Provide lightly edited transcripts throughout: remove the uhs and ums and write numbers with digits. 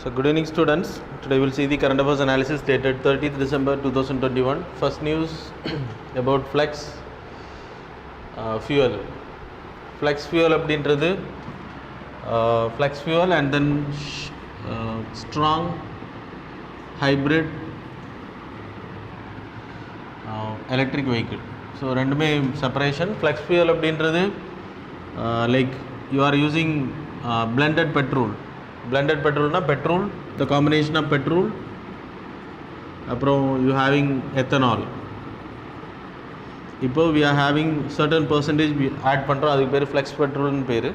So good evening students. Today we will see the current affairs analysis dated 30th December 2021. First news about flex fuel. Flex fuel அப்படின்றது flex fuel and then strong hybrid electric vehicle. So ரெண்டுமே separation. Flex fuel அப்படின்றது like you are using blended petrol. Blended petrol na petrol, the combination of petrol aprom you having ethanol. Ipo we are having certain percentage we add பண்றோம், அதுக்கு பேர் flex petrol னு பேரு.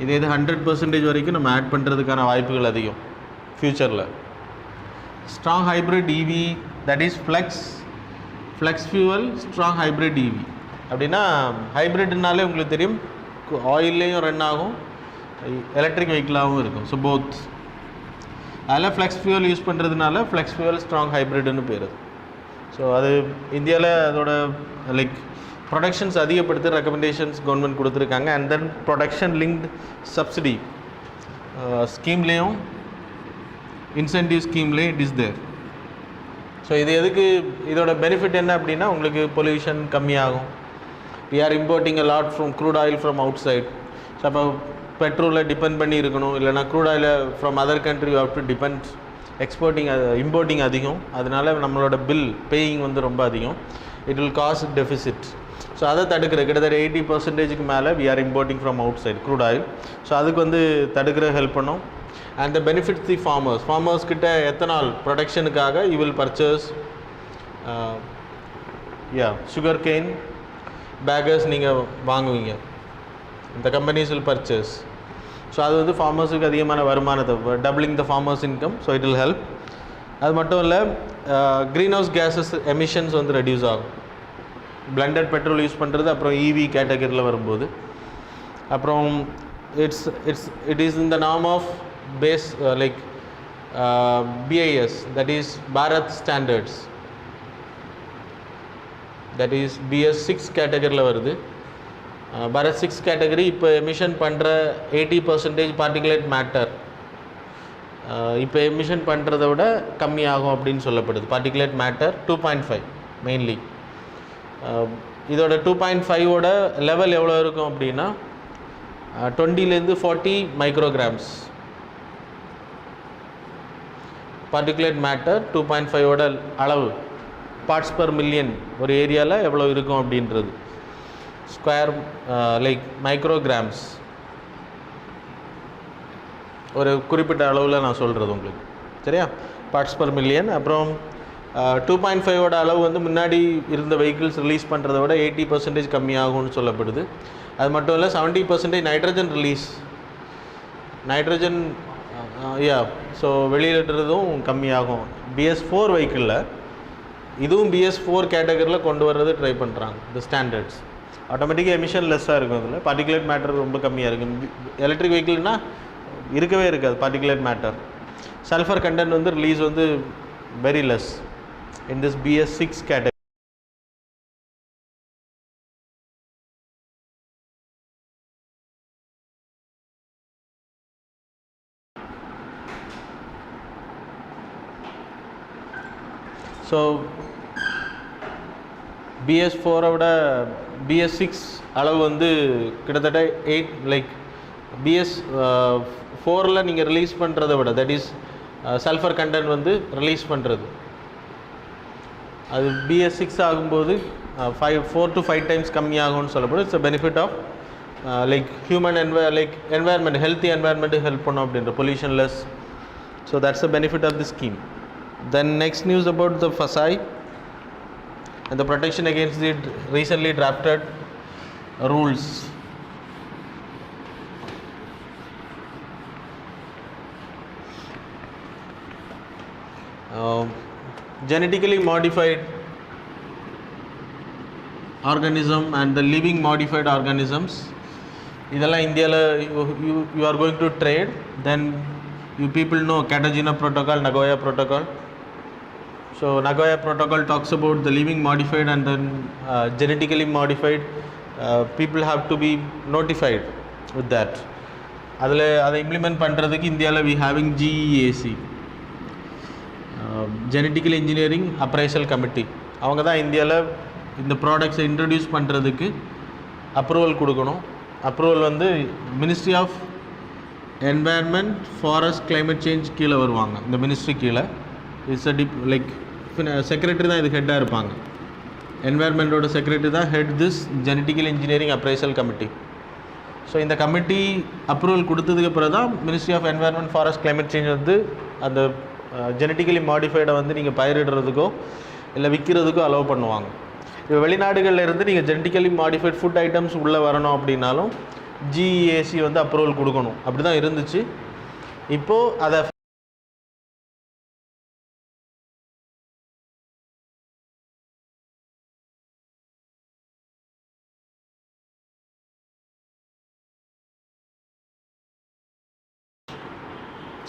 இதே 100% வரைக்கும் நம்ம add பண்றதுக்கான வாய்ப்புகள் அதிகம் ஃபியூச்சர்ல. Strong hybrid EV, that is flex fuel strong hybrid EV. அப்படினா ஹைபிரிட்னாலே உங்களுக்கு தெரியும் ஆயில்லையும் ரன் ஆகும், எலக்ட்ரிக் வெஹிக்கிளாகவும் இருக்கும். ஸோ போத் அதில் ஃப்ளெக்ஸ் ஃபியூவல் யூஸ் பண்ணுறதுனால ஃப்ளெக்ஸ் ஃபியூவல் ஸ்ட்ராங் ஹைப்ரிட்னு பேர். ஸோ அது இந்தியாவில் அதோட லைக் ப்ரொடக்ஷன்ஸ் அதிகப்படுத்த ரெக்கமெண்டேஷன்ஸ் கவர்மெண்ட் கொடுத்துருக்காங்க. And then production linked subsidy ஸ்கீம்லேயும் இன்சென்டிவ் ஸ்கீம்லேயும் இட் இஸ் தேர். ஸோ இது எதுக்கு, இதோட பெனிஃபிட் என்ன அப்படின்னா உங்களுக்கு பொல்யூஷன் கம்மியாகும். We are importing a lot from crude oil from outside. So அப்போ பெட்ரோலை டிபெண்ட் பண்ணி இருக்கணும், இல்லைனா க்ரூட் ஆயிலை from other country have to depend, importing அதிகம். அதனால நம்மளோட பில் பேயிங் வந்து ரொம்ப அதிகம். It will cause deficit. So அதை தடுக்கிற கிட்டத்தட்ட 80% மேலே we are importing from outside crude oil. So அதுக்கு வந்து தடுக்கிற ஹெல்ப் பண்ணும். And the benefits the farmers கிட்ட எத்தனால் ப்ரொடக்ஷனுக்காக you will purchase sugar cane bakers நீங்கள் வாங்குவீங்க. இந்த கம்பெனிஸ் வில் பர்ச்சேஸ். ஸோ அது வந்து ஃபார்மர்ஸுக்கு அதிகமான வருமானத்தை, doubling the farmers income. So it will help. அது மட்டும் இல்லை, க்ரீன் ஹவுஸ் கேஸஸ் எமிஷன்ஸ் வந்து ரெடியூஸ் ஆகும் பிளண்டட் பெட்ரோல் யூஸ் பண்ணுறது. அப்புறம் இவி கேட்டகரியில் வரும்போது அப்புறம் it is in the norm of phase like BIS, that is Bharat standards, that is BS6 கேட்டகரியில் வருது. பாரத் 6 கேட்டகரி இப்போ எமிஷன் பண்ணுற 80% பார்ட்டிகுலேட் மேட்டர் இப்போ எமிஷன் பண்ணுறத விட கம்மியாகும் அப்படின்னு சொல்லப்படுது. Particulate matter 2.5 mainly. இதோட 2.5ஓட லெவல் எவ்வளோ இருக்கும் அப்படின்னா 20 to 40 மைக்ரோகிராம்ஸ். பார்ட்டிகுலேட் மேட்டர் 2.5ஓட அளவு பார்ட்ஸ் பர் மில்லியன் ஒரு ஏரியாவில் எவ்வளோ இருக்கும் அப்படின்றது. ஸ்கொயர் லைக் மைக்ரோகிராம்ஸ் ஒரு குறிப்பிட்ட அளவில் நான் சொல்கிறது உங்களுக்கு, சரியா? Parts per million. அப்புறம் 2.5ஓட அளவு வந்து முன்னாடி இருந்த வெஹிக்கிள்ஸ் ரிலீஸ் பண்ணுறத விட 80% கம்மியாகும்னு சொல்லப்படுது. அது மட்டும் இல்லை, 70% நைட்ரஜன் ரிலீஸ், நைட்ரஜன் ஸோ வெளியிடுறதும் கம்மியாகும். BS4 வெஹிக்கிளில் இதுவும் BS4 கேட்டகரியில் கொண்டு வர்றது ட்ரை பண்ணுறாங்க. இந்த ஸ்டாண்டர்ட்ஸ் ஆட்டோமேட்டிக்காக எமிஷன் லெஸ்ஸாக இருக்கும். அதில் பார்ட்டிகுலேட் மேட்டர் ரொம்ப கம்மியாக இருக்கும். எலக்ட்ரிக் வெஹிக்கிள்னால் இருக்கவே இருக்காது பார்ட்டிகுலேட் மேட்டர். சல்ஃபர் கண்டென்ட் வந்து ரிலீஸ் வந்து very less in this BS6 category. So BS4ஓட BS6 அளவு வந்து கிட்டத்தட்ட 8 லைக் BS4ல் நீங்கள் ரிலீஸ் பண்ணுறதை விட, தட் இஸ் சல்ஃபர் கண்டென்ட் வந்து ரிலீஸ் பண்ணுறது, அது BS6 ஆகும்போது 4 to 5 டைம்ஸ் கம்மியாகும்னு சொல்லப்படும். It's a benefit of like human environment, healthy environment help பண்ணும் அப்படின்ற, pollution less. So that's a benefit of the scheme. Then next news about the FASAI and the protection against the recently drafted rules. Genetically modified organism and the living modified organisms, இதெல்லாம் இந்தியாவில் you are going to trade. Then you people know Cartagena Protocol, Nagoya Protocol. So Nagoya Protocol talks about the living modified and then genetically modified. People have to be notified with that. அதில் அதை implement பண்ணுறதுக்கு இந்தியாவில் we having GEAC, genetical engineering appraisal committee. அவங்க தான் இந்தியாவில் இந்த ப்ராடக்ட்ஸை introduce பண்ணுறதுக்கு அப்ரூவல் கொடுக்கணும். அப்ரூவல் வந்து ministry of environment, forest, climate change கீழே வருவாங்க. இந்த மினிஸ்ட்ரி கீழே இட்ஸ் அ லைக் செக்ரட்டரி தான் இது ஹெட்டாக இருப்பாங்க. என்வாயர்மெண்ட்டோட செக்ரட்டரி தான் head this genetical engineering appraisal committee. So இந்த கமிட்டி அப்ரூவல் கொடுத்ததுக்கு பிறகு தான் ministry of environment, forest, climate change வந்து அந்த ஜெனட்டிக்கலி மாடிஃபைடை வந்து நீங்கள் பயிரிடுறதுக்கோ இல்லை விற்கிறதுக்கோ அலோவ் பண்ணுவாங்க. இப்போ வெளிநாடுகளில் இருந்து நீங்கள் ஜெனட்டிக்கலி மாடிஃபைட் ஃபுட் ஐட்டம்ஸ் உள்ளே வரணும் அப்படின்னாலும் ஜிஏசி வந்து அப்ரூவல் கொடுக்கணும். அப்படி தான் இருந்துச்சு. இப்போது அதை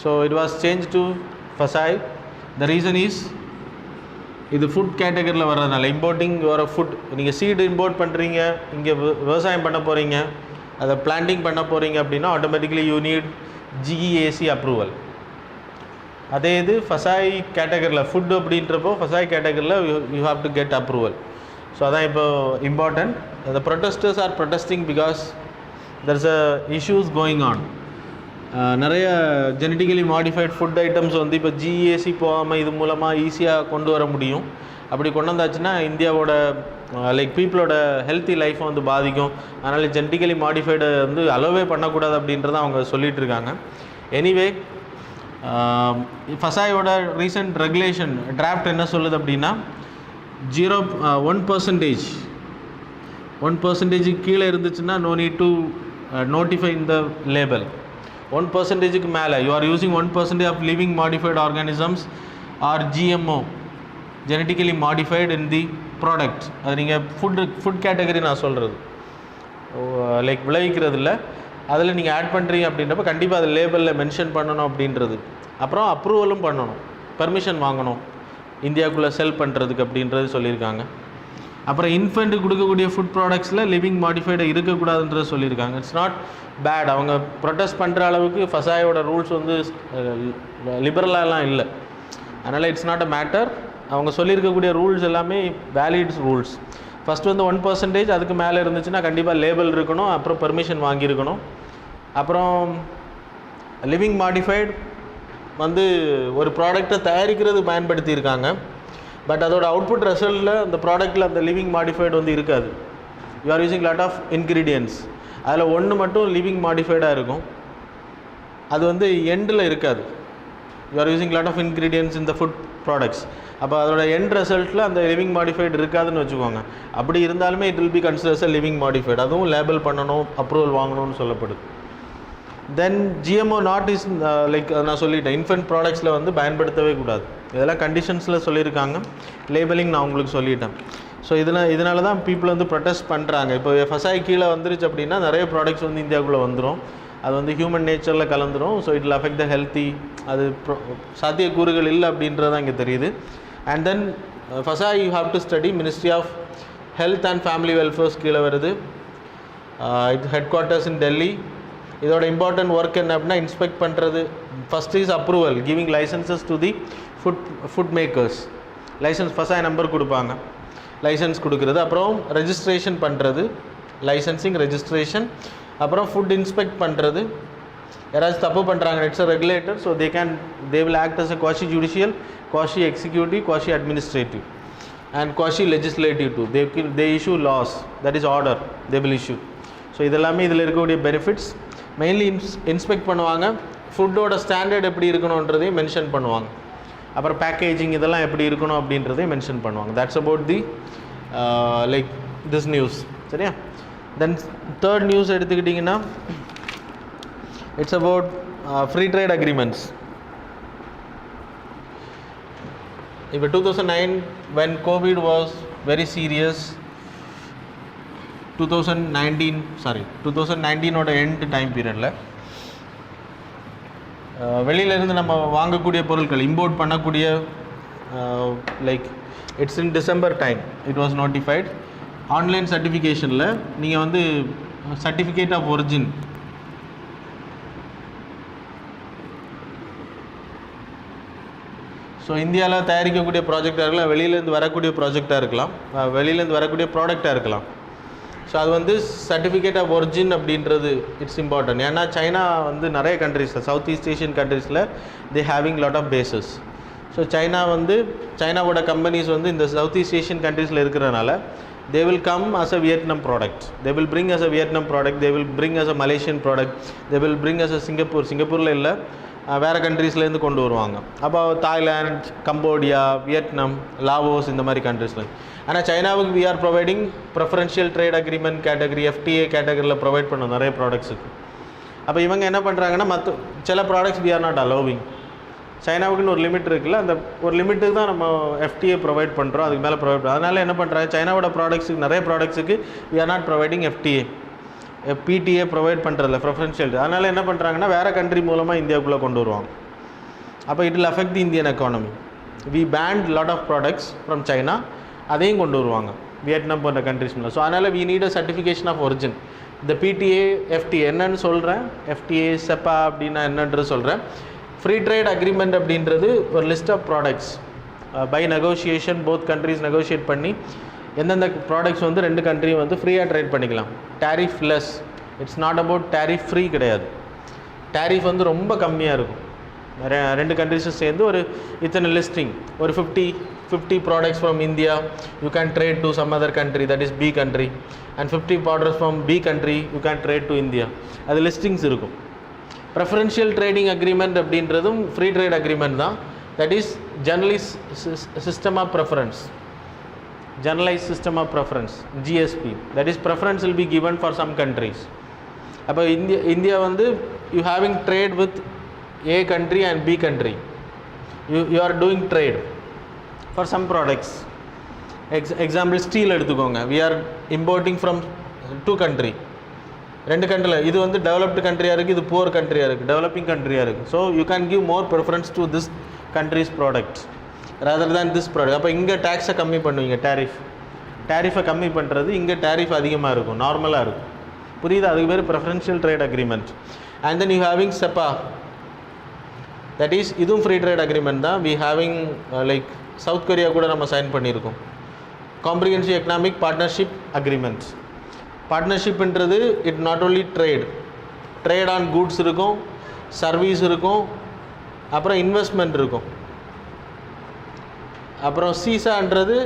so it was changed to FASAI. The reason is இது ஃபுட் கேட்டகரியில் வர்றதுனால இம்போர்ட்டிங் வர ஃபுட், நீங்கள் சீடு இம்போர்ட் பண்ணுறீங்க, இங்கே விவசாயம் பண்ண போகிறீங்க, அதை பிளான்டிங் பண்ண போகிறீங்க அப்படின்னா automatically you need GEAC approval. அதே இது FASAI கேட்டகரியில் ஃபுட் அப்படின்றப்போ FASAI கேட்டகரியில் you have to get approval. So அதான் இப்போ important. the protesters are protesting because there's a issues going on. நிறைய ஜெனட்டிக்கலி மாடிஃபைட் ஃபுட் ஐட்டம்ஸ் வந்து இப்போ ஜிஏசி போகாமல் இது மூலமாக ஈஸியாக கொண்டு வர முடியும். அப்படி கொண்டு வந்தாச்சுன்னா இந்தியாவோட லைக் பீப்புளோட ஹெல்த்தி லைஃப்பை வந்து பாதிக்கும். அதனால் ஜெனட்டிக்கலி மாடிஃபைடை வந்து அலோவே பண்ணக்கூடாது அப்படின்றத அவங்க சொல்லிகிட்டு இருக்காங்க. எனிவே FASAIயோட ரீசெண்ட் ரெகுலேஷன் டிராஃப்ட் என்ன சொல்லுது அப்படின்னா 1% கீழே இருந்துச்சுன்னா நோ நீட் டு நோட்டிஃபை இந்த லேபல். 1% மேலே you are using 1% of living modified organisms or GMO, genetically modified in the product. அது நீங்கள் ஃபுட் கேட்டகரி நான் சொல்கிறது லைக் விளைவிக்கிறது இல்லை, அதில் நீங்கள் ஆட் பண்ணுறீங்க அப்படின்றப்ப கண்டிப்பாக அது லேபிளில் மென்ஷன் பண்ணணும் அப்படின்றது. அப்புறம் அப்ரூவலும் பண்ணணும், பர்மிஷன் வாங்கணும் இந்தியாவுக்குள்ளே செல் பண்ணுறதுக்கு அப்படின்றது சொல்லியிருக்காங்க. அப்புறம் இன்ஃபென்ட் கொடுக்கக்கூடிய ஃபுட் ப்ராடக்ட்ஸில் லிவிங் மாடிஃபைடு இருக்கக்கூடாதுன்றது சொல்லியிருக்காங்க. It's not bad. அவங்க ப்ரொடெஸ்ட் பண்ணுற அளவுக்கு FASAIயோட ரூல்ஸ் வந்து லிபரலாலாம் இல்லை. அதனால் இட்ஸ் நாட் அ மேட்டர். அவங்க சொல்லியிருக்கக்கூடிய ரூல்ஸ் எல்லாமே வேலிட் ரூல்ஸ். ஃபஸ்ட்டு வந்து 1%, அதுக்கு மேலே இருந்துச்சுன்னா கண்டிப்பாக லேபிள் இருக்கணும், அப்புறம் பெர்மிஷன் வாங்கியிருக்கணும். அப்புறம் லிவிங் மாடிஃபைடு வந்து ஒரு ப்ராடக்டை தயாரிக்கிறது பயன்படுத்தியிருக்காங்க. பட் அதோட அவுட்புட் ரிசல்ட்டில் அந்த ப்ராடக்ட்டில் அந்த லிவிங் மாடிஃபைடு வந்து இருக்காது. You are using lot of ingredients. அதில் ஒன்று மட்டும் லிவிங் மாடிஃபைடாக இருக்கும், அது வந்து எண்டில் இருக்காது. You are using lot of ingredients இந்த ஃபுட் ப்ராடக்ட்ஸ். அப்போ அதோட எண்ட் ரிசல்ட்டில் அந்த லிவிங் மாடிஃபைடு இருக்காதுன்னு வச்சுக்கோங்க. அப்படி இருந்தாலுமே it will be considers a living modified. அதுவும் லேபிள் பண்ணணும், அப்ரூவல் வாங்கணும்னு சொல்லப்படுது. தென் GMO நாட் இஸ் லைக் நான் சொல்லிட்டேன், இன்ஃபென்ட் ப்ராடக்ட்ஸில் வந்து பயன்படுத்தவே கூடாது. இதெல்லாம் கண்டிஷன்ஸில் சொல்லியிருக்காங்க. லேபிளிங் நான் உங்களுக்கு சொல்லிட்டேன். ஸோ இதனால தான் பீப்புள் வந்து ப்ரொடெஸ்ட் பண்ணுறாங்க. இப்போ FASAI கீழே வந்துருச்சு அப்படின்னா நிறைய ப்ராடக்ட்ஸ் வந்து இந்தியாவுக்குள்ளே வந்துடும். அது வந்து ஹியூமன் நேச்சரில் கலந்துரும். So it will affect the healthy, அது சாத்தியக்கூறுகள் இல்லை அப்படின்றது தான் இங்கே தெரியுது. And then FASAI you have to study ministry of health and family welfares கீழே வருது. இது ஹெட் குவார்ட்டர்ஸ் இன் டெல்லி. இதோட இம்பார்ட்டன்ட் ஒர்க் என்ன அப்படின்னா இன்ஸ்பெக்ட் பண்ணுறது. First is approval, giving licences to the food makers. Licence FASAI number கொடுப்பாங்க, லைசன்ஸ் கொடுக்குறது. அப்புறம் ரெஜிஸ்ட்ரேஷன் பண்ணுறது, லைசன்சிங், ரெஜிஸ்ட்ரேஷன். அப்புறம் ஃபுட் இன்ஸ்பெக்ட் பண்ணுறது. யாராச்சும் தப்பு பண்ணுறாங்க, it's a regulator. So they will act as a quasi judicial, quasi executive, quasi administrative and quasi legislative too. They issue laws, that is order they will issue. So இதெல்லாமே இதில் இருக்கக்கூடிய benefits. Mainly inspect பண்ணுவாங்க, ஃபுட்டோட standard எப்படி இருக்கணுன்றதையும் mention பண்ணுவாங்க. அப்புறம் packaging இதெல்லாம் எப்படி இருக்கணும் அப்படின்றதையும் மென்ஷன் பண்ணுவாங்க. That's about the like this news. சரியா? தென் தேர்ட் நியூஸ் எடுத்துக்கிட்டிங்கன்னா it's about free trade agreements. இப்போ 2009 when COVID was very serious, 2019 end time பீரியடில் வெளியிலேருந்து நம்ம வாங்கக்கூடிய பொருட்கள் இம்போர்ட் பண்ணக்கூடிய like it's in December time it was notified. Online சர்டிஃபிகேஷனில் நீங்கள் வந்து சர்டிஃபிகேட் ஆஃப் ஒரிஜின் ஸோ இந்தியாவில் தயாரிக்கக்கூடிய ப்ராஜெக்டாக இருக்கலாம், வெளியிலேருந்து வரக்கூடிய ப்ராஜெக்டாக இருக்கலாம், வெளியிலேருந்து வரக்கூடிய ப்ராடக்டாக இருக்கலாம். ஸோ அது வந்து சர்டிஃபிகேட் ஆஃப் ஒரிஜின் அப்படின்றது இட்ஸ் இம்பார்ட்டன்ட். ஏன்னா சைனா வந்து நிறைய கண்ட்ரீஸில், சவுத் ஈஸ்ட் ஏஷியன் கண்ட்ரீஸில் they having lot of bases. So சைனாவோட கம்பெனிஸ் வந்து இந்த சவுத் ஈஸ்ட் ஏஷியன் கண்ட்ரீஸில் இருக்கிறனால they will come as a Vietnam product, they will bring as a Vietnam product, they will bring as a Malaysian product, they will bring as a சிங்கப்பூரில் இல்லை வேறு கண்ட்ரீஸ்லேருந்து கொண்டு வருவாங்க. அப்போ தாய்லாந்து, கம்போடியா, வியட்நாம், லாவோஸ் இந்த மாதிரி கண்ட்ரீஸில். ஆனால் சைனாவுக்கு we are providing preferential trade agreement category, FTA கேட்டகரியில் ப்ரொவைட் பண்ணோம் நிறைய ப்ராடக்ட்ஸுக்கு. அப்போ இவங்க என்ன பண்ணுறாங்கன்னா மற்ற சில products we are not allowing. சைனாவுக்குன்னு ஒரு லிமிட் இருக்குல்ல, அந்த ஒரு லிமிட்டுக்கு தான் நம்ம FTA ப்ரொவைட் பண்ணுறோம், அதுக்கு மேலே ப்ரொவைட் பண்ணுறோம். அதனால் என்ன பண்ணுறாங்க, சைனாவோட ப்ராடக்ட்ஸுக்கு நிறைய ப்ராடக்ட்ஸுக்கு we are not providing FTA, PTA provide பண்ணுறதில்ல, ப்ரெஃபரன்ஷியல். அதனால் என்ன பண்ணுறாங்கன்னா வேறு கண்ட்ரி மூலமாக இந்தியாவுக்குள்ளே கொண்டு வருவாங்க. அப்போ it will affect the Indian economy. We banned lot of products from China, அதையும் கொண்டு வருவாங்க வியட்நாம் போன்ற கண்ட்ரிஸ் மூலம். ஸோ அதனால் we need a certification of origin. இந்த PTA, FTA என்னன்னு சொல்கிறேன், FTA, SEPA அப்படின்னா என்னன்றது சொல்கிறேன். ஃப்ரீ ட்ரேட் அக்ரிமெண்ட் அப்படின்றது ஒரு list of products by negotiation, both countries negotiate பண்ணி எந்தெந்த ப்ராடக்ட்ஸ் வந்து ரெண்டு கண்ட்ரியும் வந்து ஃப்ரீயாக ட்ரேட் பண்ணிக்கலாம். Tariff less, it's not about tariff free கிடையாது. டேரிஃப் வந்து ரொம்ப கம்மியாக இருக்கும். ரெண்டு கண்ட்ரிஸும் சேர்ந்து ஒரு இத்தனை லிஸ்டிங், ஒரு 50 products from India you can trade to some other country, that is B country, and 50 products from B country you can trade to India. அது லிஸ்டிங்ஸ் இருக்கும். ப்ரெஃபரன்ஷியல் ட்ரேடிங் அக்ரிமெண்ட் அப்படின்றதும் ஃப்ரீ ட்ரேட் அக்ரிமெண்ட் தான். That is generalise system of preference, generalise system of preference, GSP. That is preference will be given for some countries. அப்போ India வந்து you having trade with A country and B country, you are doing trade for some products. Example steel எடுத்துக்கோங்க, we are importing from two country, ரெண்டு கண்ட்ரியில் இது வந்து developed கண்ட்ரியாக இருக்குது, இது poor கண்ட்ரியாக இருக்குது, டெவலப்பிங் கண்ட்ரியாக இருக்குது. So you can give more preference to this countries product rather than this product. அப்போ இங்கே டேக்ஸை கம்மி பண்ணுவீங்க, டேரிஃபை கம்மி பண்ணுறது, இங்கே டேரிஃப் அதிகமாக இருக்கும், நார்மலாக இருக்கும். புரியுது? அதுக்கு பேர் preferential trade agreement. And then you having SEPA, that is இதுவும் ஃப்ரீ ட்ரேட் அக்ரிமெண்ட் தான். We having like south Korea கூட நம்ம சைன் பண்ணியிருக்கோம். Comprehensive economic partnership agreement. பார்ட்னர்ஷிப்ன்றது it not only trade on goods இருக்கும், சர்வீஸ் இருக்கும், அப்புறம் இன்வெஸ்ட்மெண்ட் இருக்கும். அப்புறம் சீசான்றது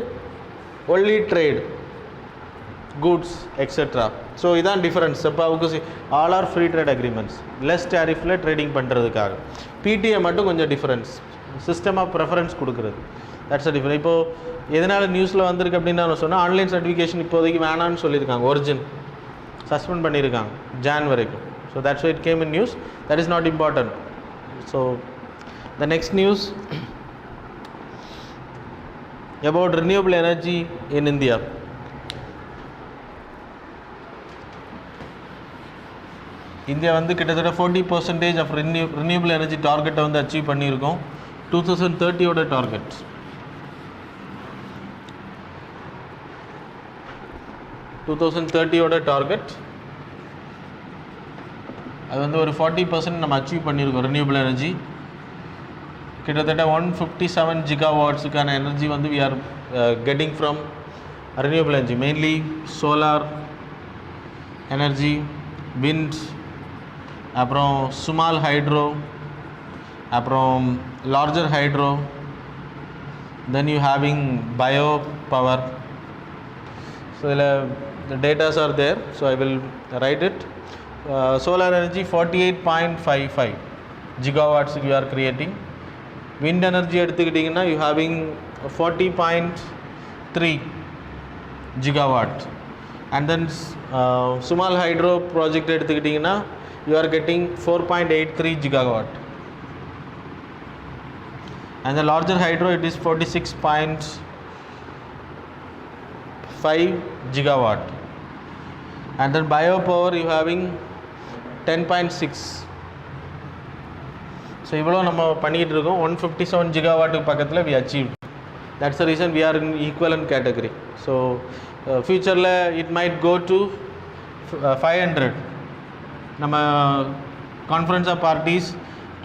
only trade, goods etcetera. So இதான் டிஃப்ரென்ஸ். செப்பாவுக்கு all are free trade agreements, less டேரிஃபில் ட்ரேடிங் பண்ணுறதுக்காக. PTA மட்டும் கொஞ்சம் டிஃப்ரென்ஸ், சிஸ்டம் ஆஃப் ப்ரெஃபரன்ஸ் கொடுக்குறது, தட்ஸ் அ டிஃப்ரெண்ட். இப்போது எதனால் நியூஸில் வந்திருக்கு அப்படின்னு நான் சொன்னால், ஆன்லைன் சர்டிஃபிகேஷன் இப்போதைக்கு வேணான்னு சொல்லியிருக்காங்க, ஒரிஜின் சஸ்பெண்ட் பண்ணியிருக்காங்க ஜான் வரைக்கும். So that's why it came in news. That is not important. So the next news about renewable energy in India. இந்தியா வந்து கிட்டத்தட்ட 40% ஆஃப் renewable energy டார்கெட்டை வந்து அச்சீவ் பண்ணியிருக்கோம். 2030 டார்கெட். 2030 டார்கெட் அது வந்து ஒரு 40% நம்ம அச்சீவ் பண்ணியிருக்கோம். renewable energy கிட்டத்தட்ட 157 gigawattsக்கான எனர்ஜி வந்து we are getting from renewable energy, mainly solar energy, wind, அப்புறம் ஸ்மால் ஹைட்ரோ, அப்புறம் larger hydro, then you having bio power. So the data are there, so I will write it. Solar energy 48.55 gigawatts you are creating. Wind energy எடுத்துக்கிட்டிங்கன்னா you having 40.3 gigawatt. And then small hydro project எடுத்துக்கிட்டிங்கன்னா you are getting 4.83 gigawatt. And the larger hydro it is 46.5 gigawatt. And then biopower you having 10.6. So இவ்வளோ நம்ம பண்ணிகிட்டு இருக்கோம். 157 ஜிகாவாட்டுக்கு பக்கத்தில் we achieved. That's the reason we are in equivalent category. So ஃபியூச்சரில் it might go to 500. நம்ம conference of parties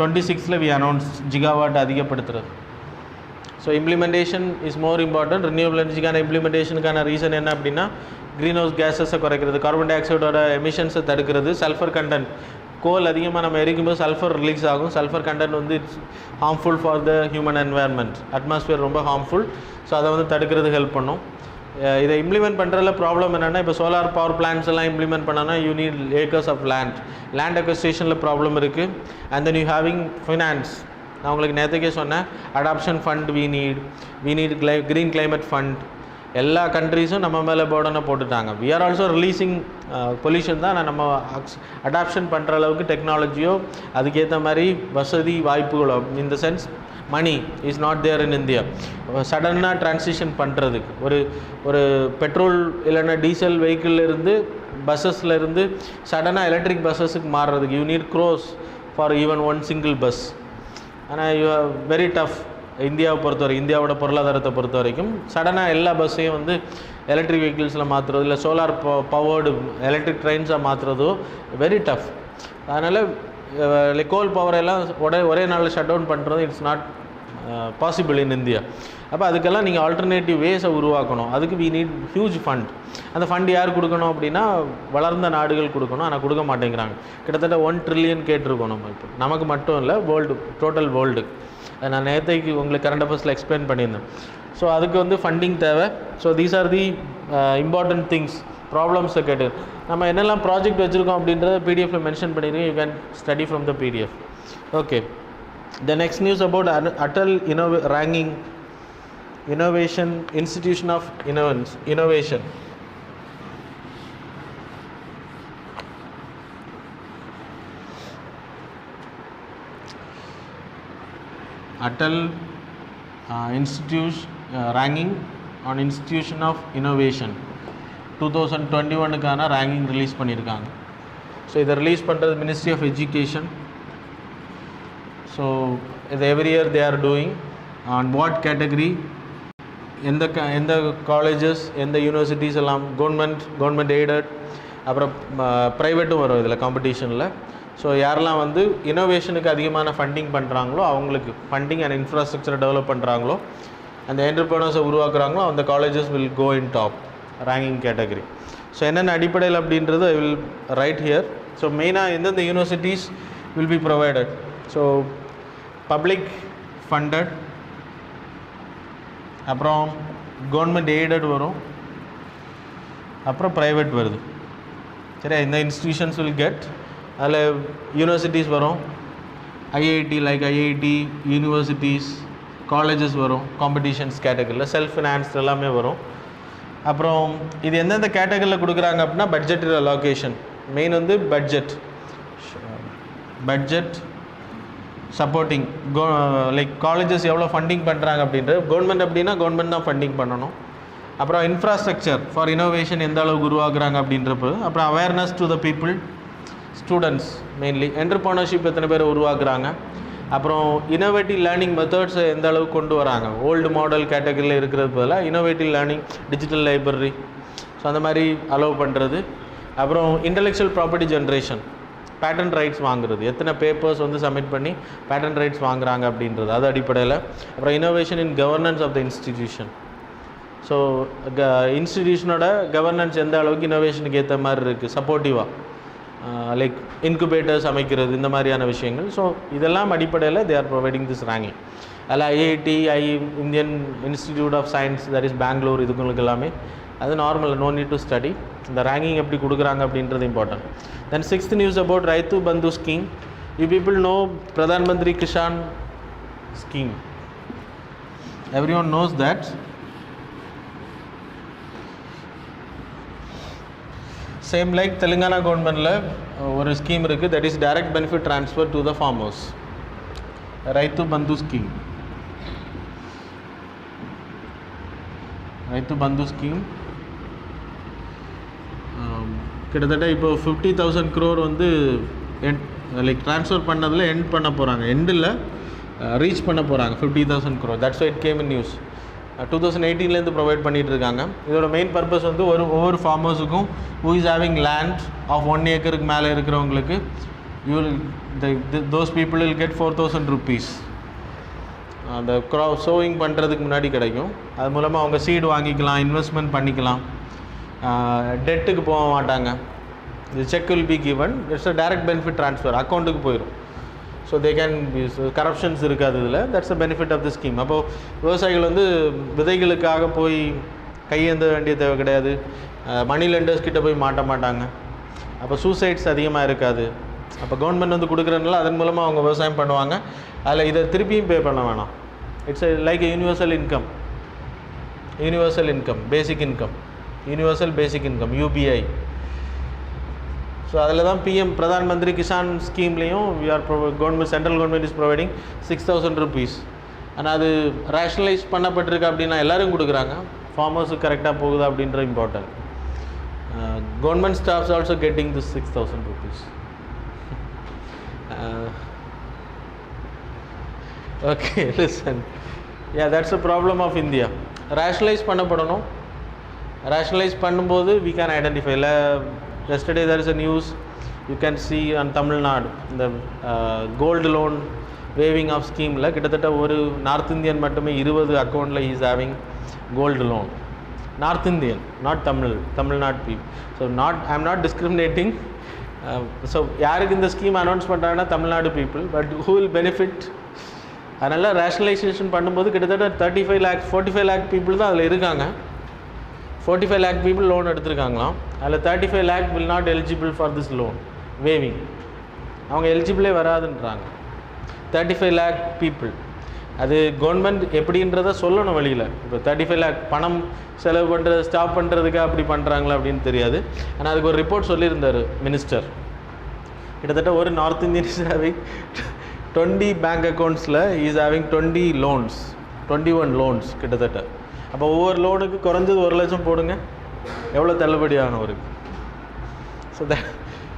26ல் we announced gigawatt அதிகப்படுத்துறது. So implementation is more important. Renewable எனர்ஜிக்கான இம்ப்ளிமெண்டேஷனுக்கான ரீசன் என்ன அப்படின்னா க்ரீன் ஹவுஸ் கேஸஸை குறைக்கிறது, கார்பன் டை ஆக்சைடோட எமிஷன்ஸை தடுக்கிறது, சல்ஃபர் கண்டென்ட். கோல் அதிகமாக நம்ம எரிக்கும்போது சல்ஃபர் ரிலீஸ் ஆகும். சல்ஃபர் கண்டென்ட் வந்து it's harmful for the human environment, atmosphere ரொம்ப ஹார்ம்ஃபுல். ஸோ அதை வந்து தடுக்கிறது ஹெல்ப் பண்ணும். இதை இம்ப்ளிமெண்ட் பண்ணுறதுல ப்ராப்ளம் என்னென்னா, இப்போ சோலார் பவர் பிளான்ஸ் எல்லாம் இம்ப்ளிமெண்ட் பண்ணோன்னா you need acres of land அக்வசிஷனில் ப்ராப்ளம் இருக்குது. And then you having finance. நான் உங்களுக்கு நேற்றுக்கே சொன்னேன், adoption fund we need green climate fund. எல்லா கண்ட்ரீஸும் நம்ம மேலே போர்டனை போட்டுட்டாங்க. We are also releasing pollution தான். நம்ம அடாப்ஷன் பண்ணுற அளவுக்கு டெக்னாலஜியோ அதுக்கேற்ற மாதிரி வசதி வாய்ப்புகளோ, இந்த sense money is not there in India. சடனாக ட்ரான்சிஷன் பண்ணுறதுக்கு ஒரு பெட்ரோல் இல்லைன்னா டீசல் வெஹிக்கிள்லேருந்து பஸ்ஸஸ்லேருந்து சடனாக எலக்ட்ரிக் பஸ்ஸஸுக்கு மாறுறதுக்கு you need crores for even one single bus. ஆனால் யூ ஆர் வெரி டஃப். இந்தியாவை பொறுத்த வரைக்கும், இந்தியாவோட பொருளாதாரத்தை பொறுத்த வரைக்கும் சடனாக எல்லா பஸ்ஸையும் வந்து எலக்ட்ரிக் வெஹிக்கிள்ஸில் மாற்றுறதோ இல்லை சோலார் பவர்டு எலக்ட்ரிக் ட்ரெயின்ஸாக மாற்றுறதோ வெரி டஃப். அதனால் லைக் கோல் பவரெல்லாம் ஒரே நாளில் ஷட் டவுன் பண்ணுறது it's not possible in India. அப்போ அதுக்கெல்லாம் நீங்கள் ஆல்டர்னேட்டிவ் வேஸை உருவாக்கணும். அதுக்கு வி நீட் ஹியூஜ் ஃபண்ட். அந்த ஃபண்ட் யார் கொடுக்கணும் அப்படின்னா வளர்ந்த நாடுகள் கொடுக்கணும். ஆனால் கொடுக்க மாட்டேங்கிறாங்க. கிட்டத்தட்ட 1 ட்ரில்லியன் கேட்டிருக்கோம் நம்ம. இப்போ நமக்கு மட்டும் இல்லை, வேர்ல்டு, டோட்டல் வேர்ல்டு. நான் நேற்றைக்கு உங்களுக்கு கரண்ட் அஃபேர்ஸில் எக்ஸ்பிளைன் பண்ணியிருந்தேன். ஸோ அதுக்கு வந்து ஃபண்டிங் தேவை. So these are the important things. ப்ராப்ளம்ஸை கேட்டு நம்ம என்னெல்லாம் ப்ராஜெக்ட் வச்சுருக்கோம் அப்படின்றத பிடிஎஃப்பில் மென்ஷன் பண்ணியிருக்கேன். You can study from the PDF. Okay, the next news about Atal ranking innovation institution of innovation. Atal ranking on institution of innovation 2021க்கான ரேங்கிங் ரிலீஸ் பண்ணியிருக்காங்க. ஸோ இதை ரிலீஸ் பண்ணுறது மினிஸ்ட்ரி ஆஃப் எஜுகேஷன். ஸோ இது every year they are doing on what category, எந்த colleges எந்த universities எல்லாம் government aided, அப்புறம் ப்ரைவேட்டும் வரும் இதில் காம்படிஷனில். ஸோ யாரெல்லாம் வந்து இனோவேஷனுக்கு அதிகமான ஃபண்டிங் பண்ணுறாங்களோ, அவங்களுக்கு ஃபண்டிங் அண்ட் இன்ஃப்ராஸ்ட்ரக்சரை டெவலப் பண்ணுறாங்களோ, அந்த என்டர்பிரனர்ஸை உருவாக்குறாங்களோ, அந்த colleges will go in top ranking category. So என்னென்ன அடிப்படையில் அப்படின்றது I will write here. So மெயினாக எந்தெந்த universities will be provided. So public funded, அப்புறம் கவர்மெண்ட் எய்டட் வரும், அப்புறம் ப்ரைவேட் வருது. சரியா? இந்த இன்ஸ்டிடியூஷன்ஸ் வில் கெட். அதில் யூனிவர்சிட்டிஸ் வரும், IIT like IIT universities, colleges வரும் காம்படிஷன்ஸ் கேட்டகரியில், செல்ஃப் ஃபினான்ஸ் எல்லாமே வரும். அப்புறம் இது எந்தெந்த கேட்டகரியில் கொடுக்குறாங்க அப்படின்னா பட்ஜெட் அலோகேஷன். மெயின் வந்து பட்ஜெட் சப்போர்ட்டிங் லைக் காலேஜஸ் எவ்வளோ ஃபண்டிங் பண்ணுறாங்க அப்படின்றது. கவர்மெண்ட் அப்படின்னா கவர்மெண்ட் தான் ஃபண்டிங் பண்ணணும். அப்புறம் இன்ஃப்ராஸ்ட்ரக்சர் ஃபார் இனோவேஷன் எந்த அளவுக்கு உருவாக்குறாங்க அப்படின்றப்போ, அப்புறம் awareness to the people, students mainly, entrepreneurship எத்தனை பேர் உருவாக்குறாங்க, அப்புறம் இனோவேட்டிவ் லேர்னிங் மெத்தட்ஸை எந்த அளவுக்கு கொண்டு வராங்க. ஓல்டு மாடல் கேட்டகரியில் இருக்கிறது பதிலாக innovative learning, digital library, so அந்த மாதிரி அலோவ் பண்ணுறது. அப்புறம் intellectual property generation, patent rights வாங்குறது, எத்தனை பேப்பர்ஸ் வந்து சப்மிட் பண்ணி பேட்டன் ரைட்ஸ் வாங்குறாங்க அப்படின்றது, அது அடிப்படையில். அப்புறம் innovation in governance of the institution. So இன்ஸ்டிடியூஷனோட கவர்னன்ஸ் எந்த அளவுக்கு இனோவேஷனுக்கு ஏற்ற மாதிரி இருக்குது, சப்போர்ட்டிவாக, லைக் இன்குபேட்டர்ஸ் அமைக்கிறது, இந்த மாதிரியான விஷயங்கள். ஸோ இதெல்லாம் அடிப்படையில் they are providing this ranking. அதில் IIT, Indian institute of science, that is Bangalore, இதுங்களுக்கு எல்லாமே அது normal, no need to study. இந்த ரேங்கிங் எப்படி கொடுக்குறாங்க அப்படின்றது important. Then 6th news about Rythu Bandhu scheme. You people know Pradhan Mantri Kisan scheme. Every one knows that. Same like Telangana கவர்மெண்ட்டில் ஒரு ஸ்கீம் இருக்குது, that is direct benefit transfer to the farmers, Rythu Bandhu scheme. ரைத்து Bandhu scheme கிட்டத்தட்ட இப்போ 50,000 crore வந்து லைக் ட்ரான்ஸ்ஃபர் பண்ணதில் எண்ட் பண்ண போகிறாங்க, எண்டில் ரீச் பண்ண போகிறாங்க 50,000 crore. That's why it came in news. 2018லேருந்து ப்ரொவைட் பண்ணிகிட்டு இருக்காங்க. இதோட மெயின் பர்பஸ் வந்து ஒவ்வொரு ஃபார்மர்ஸுக்கும் who is having land of 1 acre மேலே இருக்கிறவங்களுக்கு those people will get 4,000 rupees அந்த சோவிங் பண்ணுறதுக்கு முன்னாடி கிடைக்கும். அது மூலமாக அவங்க சீடு வாங்கிக்கலாம், இன்வெஸ்ட்மெண்ட் பண்ணிக்கலாம், டெட்டுக்கு போக மாட்டாங்க. The check will be given, it's a direct benefit transfer, அக்கௌண்ட்டுக்கு போயிடும். So they can be corruptions இருக்காது இதில். That's a benefit of the scheme. அப்போது விவசாயிகள் வந்து விதைகளுக்காக போய் கையேந்த வேண்டிய தேவை கிடையாது, மணி லெண்டர்ஸ் கிட்ட போய் மாட்ட மாட்டாங்க, அப்போ சூசைட்ஸ் அதிகமாக இருக்காது. அப்போ கவர்மெண்ட் வந்து கொடுக்குறதுனால அதன் மூலமாக அவங்க விவசாயம் பண்ணுவாங்க. அதில் இதை திருப்பியும் பே பண்ண வேணாம். It's like universal income, basic income, universal basic income, UBI. So அதில் தான் பிஎம் பிரதான் மந்திரி கிசான் ஸ்கீம்லேயும் government, central government is providing 6,000 rupees. ஆனால் அது ரேஷனலைஸ் பண்ணப்பட்டிருக்கு அப்படின்னா எல்லோரும் கொடுக்குறாங்க, ஃபார்மர்ஸுக்கு கரெக்டாக போகுது அப்படின்ற important. Government staffs also getting this 6,000 rupees. Okay, listen. Yeah, that's the problem of India. Rationalize பண்ணப்படணும். Rationalize பண்ணும்போது we can identify. Yesterday there is a news you can see on Tamil Nadu, the gold loan waiving of scheme la கிட்டத்தட்ட ஒரு north Indian மட்டுமே 20 அக்கௌண்ட்டில் he is having gold loan. North Indian, not Tamil Nadu people. So I am not discriminating. So யாருக்கு இந்த scheme announce பண்ணுறாங்கன்னா Tamil Nadu people, but who will benefit? அதனால் rationalisation பண்ணும்போது கிட்டத்தட்ட 35 lakh 45 lakh பீப்புள் தான் அதில் இருக்காங்க. 45 lakh people லோன் எடுத்திருக்காங்களாம். அதில் 35 lakh will not eligible for this loan waiving. அவங்க எலிஜிபிளே வராதுன்றாங்க. 35 lakh people. அது கவர்மெண்ட் எப்படின்றத சொல்லணும் வெளியில். இப்போ 35 lakh பணம் செலவு பண்ணுறது ஸ்டாப் பண்ணுறதுக்கு அப்படி பண்ணுறாங்களா அப்படின்னு தெரியாது. ஆனால் அதுக்கு ஒரு ரிப்போர்ட் சொல்லியிருந்தார் மினிஸ்டர். கிட்டத்தட்ட ஒரு north Indian is having 20 bank அக்கௌண்ட்ஸில் இஸ் ஹேவிங் 21 லோன்ஸ் கிட்டத்தட்ட. அப்போ ஒவ்வொரு லோனுக்கு குறைஞ்சது 1 லட்சம் போடுங்க, எவ்வளோ தள்ளுபடியாகணும் அவருக்கு. So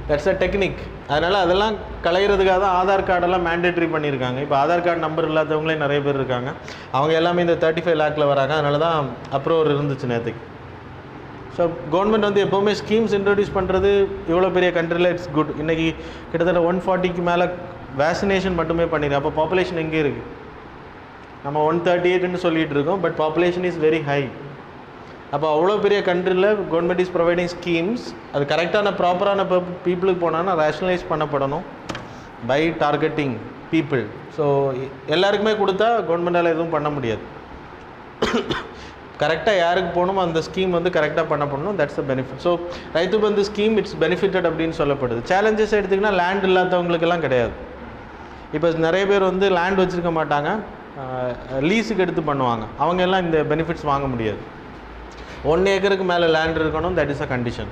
that's a technique. அதனால் அதெல்லாம் களையிறதுக்காக தான் ஆதார் கார்டெல்லாம் மேண்டேட்ரி பண்ணியிருக்காங்க. இப்போ ஆதார் கார்டு நம்பர் இல்லாதவங்களே நிறைய பேர் இருக்காங்க. அவங்க எல்லாமே இந்த 35 lakhல வராங்க. அதனால தான் அப்ரூவர் இருந்துச்சு நேற்றுக்கு. ஸோ கவர்மெண்ட் வந்து எப்போவுமே ஸ்கீம்ஸ் இன்ட்ரடியூஸ் பண்ணுறது இவ்வளோ பெரிய கண்ட்ரியில் இட்ஸ் குட். இன்றைக்கி கிட்டத்தட்ட 140க்கு மேலே வேக்சினேஷன் மட்டுமே பண்ணிடுறோம். அப்போ பாப்புலேஷன் எங்கே இருக்குது? நம்ம 138ன்னு சொல்லிகிட்டு இருக்கோம், but population is very high. அப்போ அவ்வளோ பெரிய கண்ட்ரியில் கவர்மெண்ட் இஸ் ப்ரொவைடிங் ஸ்கீம்ஸ். அது கரெக்டான ப்ராப்பரான பீப்புளுக்கு போனான்னா ரேஷனலைஸ் பண்ணப்படணும் பை டார்கெட்டிங் பீப்புள். ஸோ எல்லாருக்குமே கொடுத்தா கவர்மெண்டால் எதுவும் பண்ண முடியாது. கரெக்டாக யாருக்கு போகணுமோ அந்த ஸ்கீம் வந்து கரெக்டாக பண்ணப்படணும். That's the benefit. So Rythu Bandhu scheme it's benefited அப்படின்னு சொல்லப்படுது. சேலஞ்சஸ் எடுத்திங்கன்னா லேண்ட் இல்லாதவங்களுக்கெல்லாம் கிடையாது. இப்போ நிறைய பேர் வந்து லேண்ட் வச்சுருக்க மாட்டாங்க, லீஸுக்கு எடுத்து பண்ணுவாங்க. அவங்க எல்லாம் இந்த பெனிஃபிட்ஸ் வாங்க முடியாது. 1 acreக்கு மேலே லேண்ட் இருக்கணும், தட் இஸ் அ கண்டிஷன்.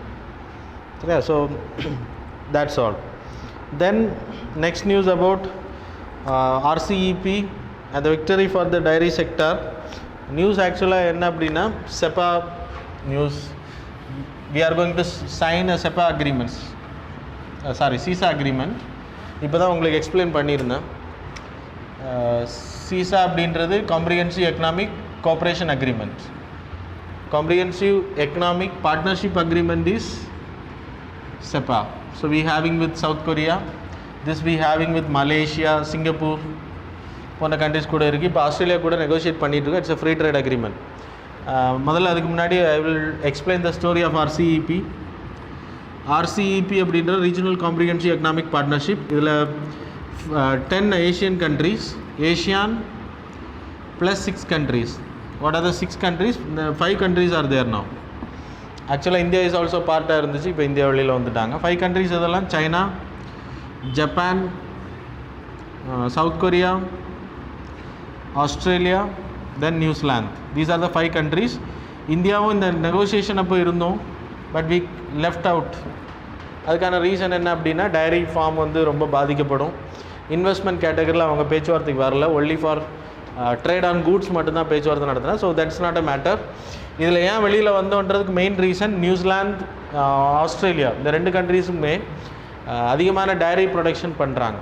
சரியா? So that's all. Then next news about RCEP and the victory for the dairy sector. News ஆக்சுவலாக என்ன அப்படின்னா CEPA news. we are going to sign a CEPA agreements, CECA agreement. இப்போ தான் உங்களுக்கு explain பண்ணியிருந்தேன். CECA அப்படின்றது comprehensive economic cooperation agreement. Comprehensive Economic Partnership Agreement is CEPA. So we having with South Korea, this we having with Malaysia, Singapore, போன்ற countries கூட இருக்குது. இப்போ Australia கூட நெகோஷியேட் பண்ணிட்டு இருக்கு. இட்ஸ் a free trade agreement. முதல்ல அதுக்கு முன்னாடி I will explain the story of RCEP. RCEP அப்படின்ற ரீஜனல் காம்ப்ரிஹென்சிவ் எக்கனாமிக் பார்ட்னர்ஷிப். இதில் 10 Asian countries, ASEAN plus 6 countries. What are the 6 countries? The 5 countries are there now. Actually India is also part இருந்துச்சு. இப்போ India வெளியில் வந்துட்டாங்க. 5 countries அதெல்லாம் China, Japan, south Korea, Australia, then New Zealand. These are the 5 countries. இந்தியாவும் இந்த negotiation அப்போ இருந்தோம், but we left out. அதுக்கான ரீசன் என்ன அப்படின்னா டைரி ஃபார்ம் வந்து ரொம்ப பாதிக்கப்படும். இன்வெஸ்ட்மெண்ட் கேட்டகரியில் அவங்க பேச்சுவார்த்தைக்கு வரல. Only for trade on goods மட்டும்தான் பேச்சுவார்த்தை நடத்தினா. So that's not a matter. இதில் ஏன் வெளியில் வந்தோன்றதுக்கு மெயின் ரீசன் நியூசிலாந்து, ஆஸ்திரேலியா இந்த 2 கண்ட்ரீஸுமே அதிகமான டைரி ப்ரொடக்ஷன் பண்ணுறாங்க.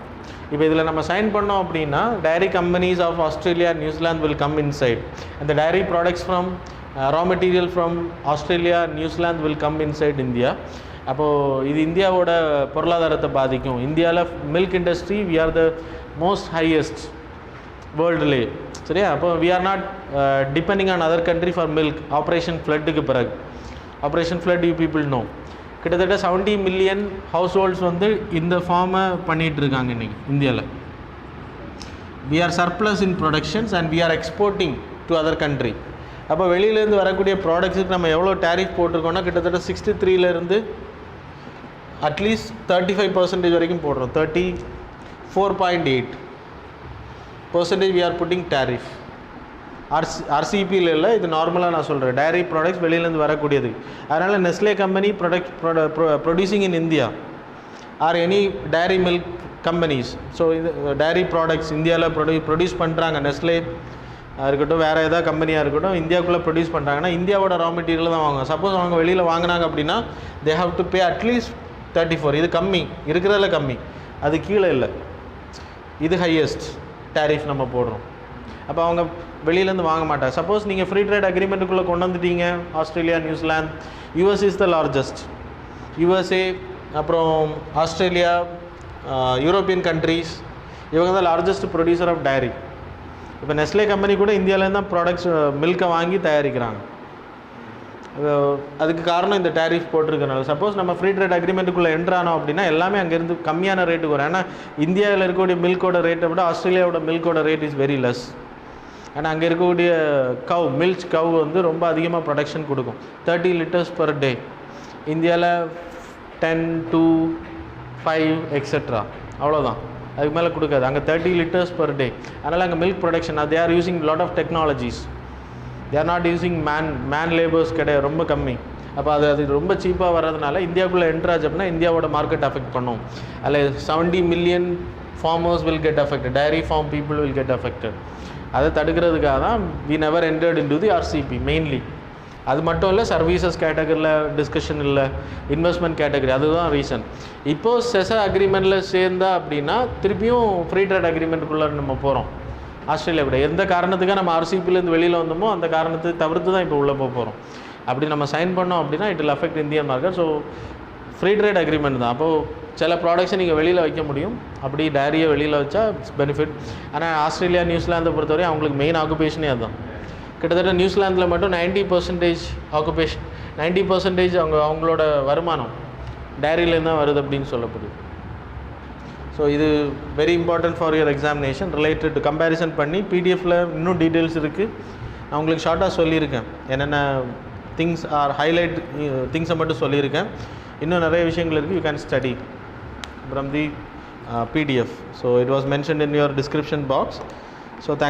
இப்போ இதில் நம்ம சைன் பண்ணோம் அப்படின்னா dairy companies of Australia, New Zealand will come inside. அந்த dairy products from raw material from Australia, New Zealand will come inside India. அப்போது இது இந்தியாவோட பொருளாதாரத்தை பாதிக்கும். இந்தியாவில் milk industry we are the most highest. வேர்ல்டுலேயே. சரியா? அப்போ we are not depending on other country for milk. Operation ஃப்ளட்டுக்கு பிறகு, operation flood you people know, கிட்டத்தட்ட 70 மில்லியன் ஹவுஸ் ஹோல்ட்ஸ் வந்து இந்த ஃபார்மை பண்ணிகிட்ருக்காங்க இன்றைக்கி இந்தியாவில். We are surplus in productions and we are exporting to other country. அப்போ வெளியிலேருந்து வரக்கூடிய ப்ராடக்ட்ஸுக்கு நம்ம எவ்வளோ டேரிஃப் போட்டிருக்கோன்னா கிட்டத்தட்ட 63லேருந்து அட்லீஸ்ட் 35% வரைக்கும் போடுறோம். 34.8% வி ஆர் புட்டிங் டேரிஃப். RCEPயில் இல்லை, இது நார்மலாக நான் சொல்கிறேன். டேரி ப்ராடக்ட்ஸ் வெளியிலேருந்து வரக்கூடியது. அதனால் Nestle company producing in India are any dairy milk companies. So இது டேரி ப்ராடக்ட்ஸ் இந்தியாவில் ப்ரொடியூஸ் பண்ணுறாங்க. நெஸ்லே இருக்கட்டும், வேறு ஏதாவது கம்பெனியாக இருக்கட்டும், இந்தியாவுக்குள்ளே ப்ரொடியூஸ் பண்ணுறாங்கன்னா இந்தியாவோட ரா மெட்டீரியல் தான் வாங்குவாங்க. சப்போஸ் அவங்க வெளியில் வாங்கினாங்க அப்படின்னா they have to pay at least 34. இது கம்மி, இருக்கிறதுல கம்மி, அது கீழே இல்லை, இது ஹையஸ்ட் டேரிஃப் நம்ம போடுறோம். அப்போ அவங்க வெளியிலேருந்து வாங்க மாட்டாங்க. சப்போஸ் நீங்கள் ஃப்ரீ ட்ரேட் அக்ரிமெண்ட்டுக்குள்ளே கொண்டு வந்துட்டீங்க, Australia, New Zealand, US is the largest. USA, அப்புறம் ஆஸ்திரேலியா, யூரோப்பியன் கண்ட்ரீஸ், இவங்க தான் லார்ஜஸ்ட் ப்ரொடியூசர் ஆஃப் டேரி. இப்போ நெஸ்லே கம்பெனி கூட இந்தியாவிலேருந்து தான் ப்ராடக்ட்ஸ் மில்கை வாங்கி தயாரிக்கிறாங்க. அதுக்கு காரணம் இந்த டேரிஃப் போட்டிருக்கனால. சப்போஸ் நம்ம ஃப்ரீ ட்ரேட் அக்ரிமெண்ட்டுக்குள்ளே என்ட்ரானோம் அப்படின்னா எல்லாமே அங்கேருந்து கம்மியான ரேட்டுக்கு வரும். ஏன்னா இந்தியாவில் இருக்கக்கூடிய மில்கோட ரேட்டை விட ஆஸ்திரேலியாவோட மில்கோட ரேட் இஸ் வெரி லெஸ். ஏன்னா அங்கே இருக்கக்கூடிய மில்க் கவ் வந்து ரொம்ப அதிகமாக ப்ரொடக்ஷன் கொடுக்கும். 30 லிட்டர்ஸ் பர் டே. இந்தியாவில் 10 to 5 எக்ஸெட்ரா, அவ்வளோதான், அதுக்கு மேலே கொடுக்காது. அங்கே 30 லிட்டர்ஸ் பர் டே. அதனால் அங்கே milk production they are using lot of technologies. They are not using man labours கிடையாது, ரொம்ப கம்மி. அப்போ அது ரொம்ப சீப்பாக வர்றதுனால இந்தியாவுக்குள்ளே என்ட்ராஜ் அப்படின்னா இந்தியாவோட மார்க்கெட் அஃபெக்ட் பண்ணும். அதில் 70 million farmers will get affected, dairy farm people will get affected. அதை தடுக்கிறதுக்காக தான் we never entered into the RCEP mainly. அது மட்டும் இல்லை, சர்வீசஸ் கேட்டகரியில் டிஸ்கஷன் இல்லை, இன்வெஸ்ட்மெண்ட் கேட்டகரி, அதுதான் ரீசன். இப்போது செசா அக்ரிமெண்ட்டில் சேர்ந்தா அப்படின்னா திருப்பியும் ஃப்ரீ ட்ரேட் அக்ரிமெண்ட்டுக்குள்ளே நம்ம போகிறோம். ஆஸ்திரேலியா கூட எந்த காரணத்துக்காக நம்ம RCEPலேருந்து வெளியில் வந்தோமோ அந்த காரணத்தை தவிர்த்து தான் இப்போ உள்ளே போகிறோம். அப்படி நம்ம சைன் பண்ணோம் அப்படின்னா it will affect Indian market. So free trade agreement தான். அப்போது சில ப்ராடக்ட்ஸை நீங்கள் வெளியில் வைக்க முடியும், அப்படி டேரியை வெளியில் வச்சா இட்ஸ் பெனிஃபிட். ஆனால் ஆஸ்திரேலியா, நியூசிலாந்தை பொறுத்தவரை அவங்களுக்கு மெயின் ஆக்குபேஷனே அதுதான். கிட்டத்தட்ட நியூசிலாந்தில் மட்டும் 90% ஆக்குபேஷன், 90% அவங்களோட வருமானம் டேரியிலேருந்து தான் வருது அப்படின்னு சொல்லப்படுது. ஸோ இது very important for your examination. Related comparison பண்ணி பிடிஎஃப்பில் இன்னும் டீட்டெயில்ஸ் இருக்குது. நான் உங்களுக்கு ஷார்ட்டாக சொல்லியிருக்கேன், என்னென்ன திங்ஸ் ஆர் ஹைலைட் திங்ஸை மட்டும் சொல்லியிருக்கேன். இன்னும் நிறைய விஷயங்கள் இருக்குது. You can study from the PDF. So it was mentioned in your description box. So thank